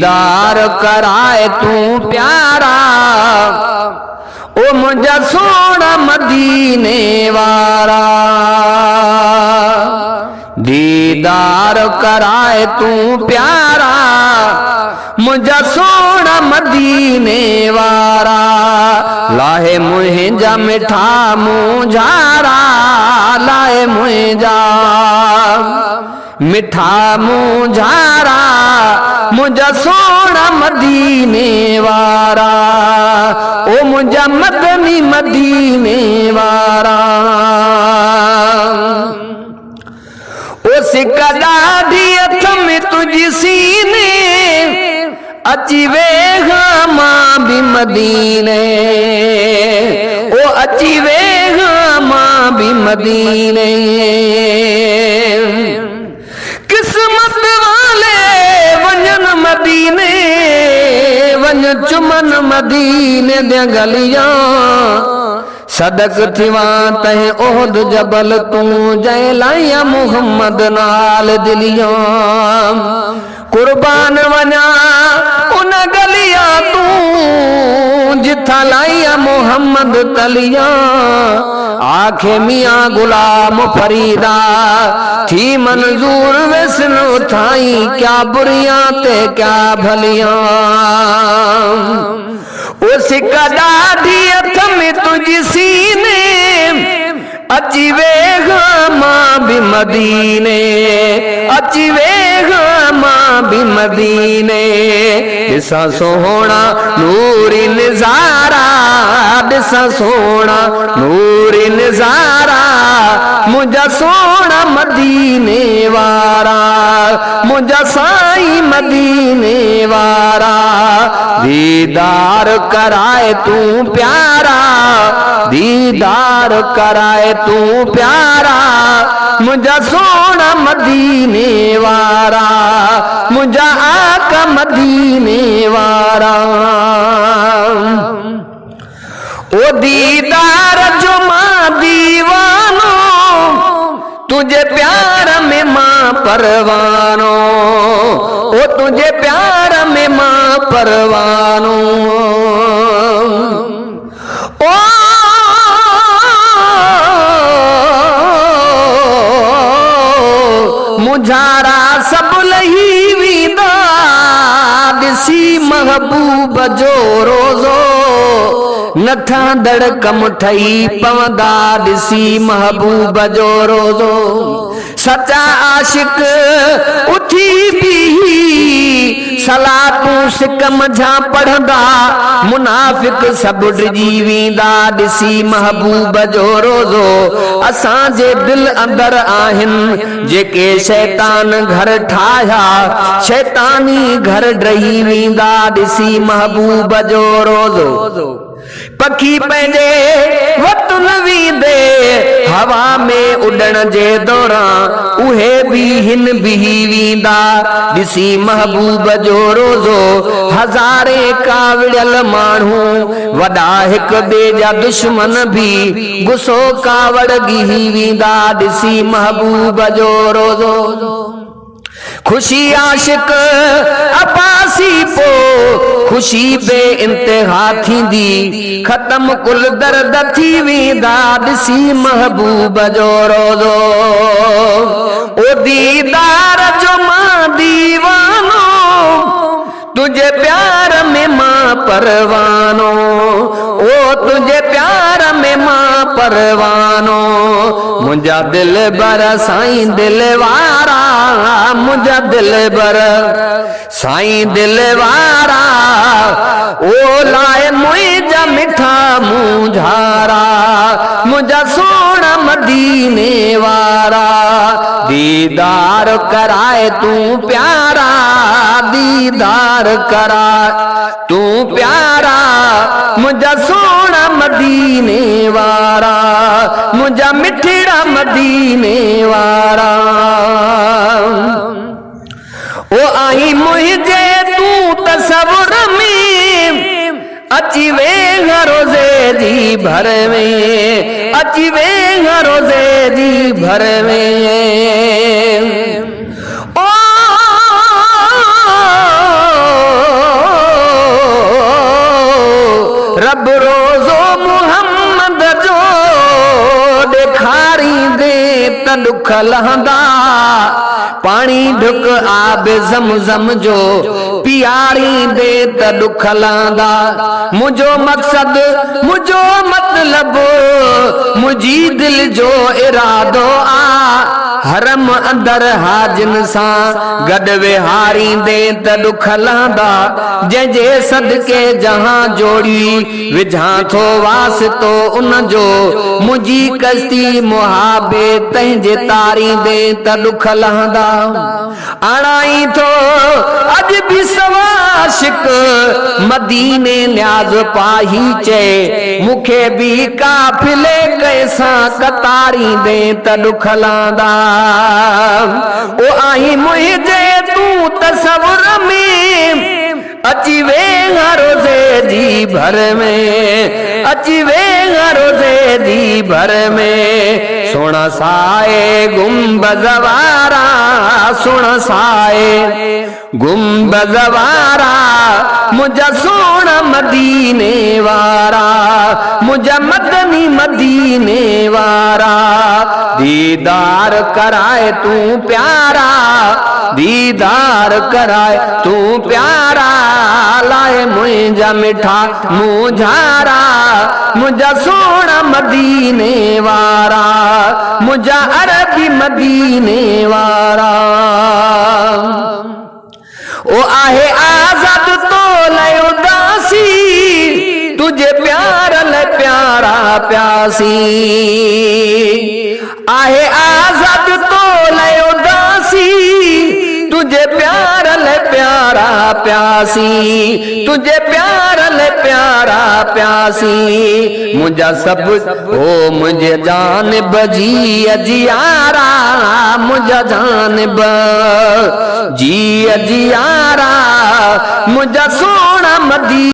दीदार कराए तू प्यारा, ओ मुझा सोना मदीने वारा। दीदार कराए तू प्यारा, मुझा सोना मदीने वारा। लाहे मुझा मिठा मुझारा, लाहे मुझा मिठा मुझारा, मुझा सोना मदीने वारा। ओ मुझा मदनी मदीने वारा। ओ सिका ॾाढी हथ में तुझी सीने, अची वेगा मां भी मदीने। ओ अची वेगा मां भी मदीने। किस्मत वाले वंजन मदीने, वंज चुमन मदीने दे गलियां। सदक थिवा तह ओहद जबल तू जय लाया मुहम्मद नाल दिलियां। कुर्बान वना उन गलिया तू जिथा लाया मुहम्मद तलिया। आखे मियाँ गुलाम फरीदा थी मंजूर वैसन उठाई, क्या बुरिया ते क्या भलियां। ओ सिका ॾाढी हथ में तुझी सीने, अची वेगा मां भी मदीने। अची वेगा मां भी मदीने। ॾिसा सोहना नूरी निज़ारा, ॾिसा सोहना नूरी निज़ारा। मुझा सोना मदीने वारा, मुझा साईं मदीने वारा। दीदार कराए तू प्यारा, दीदार कराए तू प्यारा। मुझा सोना मदीने वारा, मुझा आका मदीने वारा। ओ दीदार जो मां दीवानो, तुझे प्यार में मां परवानो। ओ तुझे प्यार में मां परवानो। ओ मुझारा सब लही वींदा, ॾिसी महबूब जो रोज़ो। नथा धड़कम ठही पवंदा, ॾिसी महबूब जो रोज़ो। सच्चा आशिक उथी भी सलातूं सिकम जा पढ़ंदा। मुनाफिक सब डिजी वींदा, ॾिसी महबूब जो रोज़ो। असांजे दिल अंदर आहिनि जेके शैतान घर ठाहिया, शैतानी घर ड्रही वींदा, ॾिसी महबूब जो रोज़ो। पखी पंहिंजे वतन वींदे हवा में उड़ण जे दौरान, उहे भी हिन बिही वींदा, ॾिसी महबूब जो रोज़ो। हज़ारे कावड़ियल माण्हू वॾा हिक ॿिए जा दुश्मन भी गुस्सो कावड़ गिही वींदा, ॾिसी महबूब जो रोज़ो। खुशी आशिक अब्बासी पो खुशी बे इंतहा थींदी, खत्म कुल दर्द थी वेंदा, ॾिसी महबूब जो रोज़ो। ओ दीदार जो मां दीवानो, तुझे प्यार में मां परवानो। ओ तुझे प्यार में मां परवानो। मुझा दिल बर साईं दिल वारा, मुझा दिल बर साईं दिल वारा। ओ लाए मुझा मिठा मुझारा, मुझा सोना मदीने वारा। दीदार कराए तू प्यारा, दीदार करा तू प्यारा। मुझा सोना मदीने वारा, मुझा मिठड़ा मदीने वारा। ओ आई मुझे तू तसव्वुर में, अची वेगा रोज़े जी भर में, अची वेगा रोज़े जी भर में। ओ दुख लहंदा, पानी ढुक आब ज़मज़म जो पियारी दे त दुख लहंदा। मुझो मकसद मुझो मतलब मुझी दिल जो इरादो आ, हरम अंदर हाजिन सां गॾु विहारी दे त दुख लहंदा। जंहिंजे सदके जहां जोड़ी विझां थो वासितो उन जो, मुंहिंजी कश्ती मुहाबे तंहिंजे तारी दे त दुख लहंदा। आणाई थो अॼु बि सवाशिक मदीने न्याज़ पाही चए, मूंखे बि काफ़िले कैसां कतारी दे त दुख लहंदा। ओ आहीं मुंहिंजे तूं तसवुर में, अची वेहा रोज़े जी भर में, अची वेहा रोज़े जी भर में। सुण साए गुंबज़ वारा, सुण साए गुंबज़ वारा, मुझा सोण मदीने वारा, मुझा मदनी मदीने वारा। दीदार कराए तू प्यारा, दीदार कराए तू प्यारा, लाए मुझा मिठा मुझारा, मुझा सोना मदीने वारा, मुझा अरबी मदीने वारा। ओ आहे आजाद तो लय उदासी, तुझे प्यार ले प्यारा प्यासी। आहे आजाद तो लय उदासी, तुझे प्यार ले प्यारा प्यासी, तुझे प्यार ले प्यारा प्यासी। मुझा सब ओ मुझे जानब जी अजियारा, मुझा जानब जी अजियारा, मुझा सोना मदी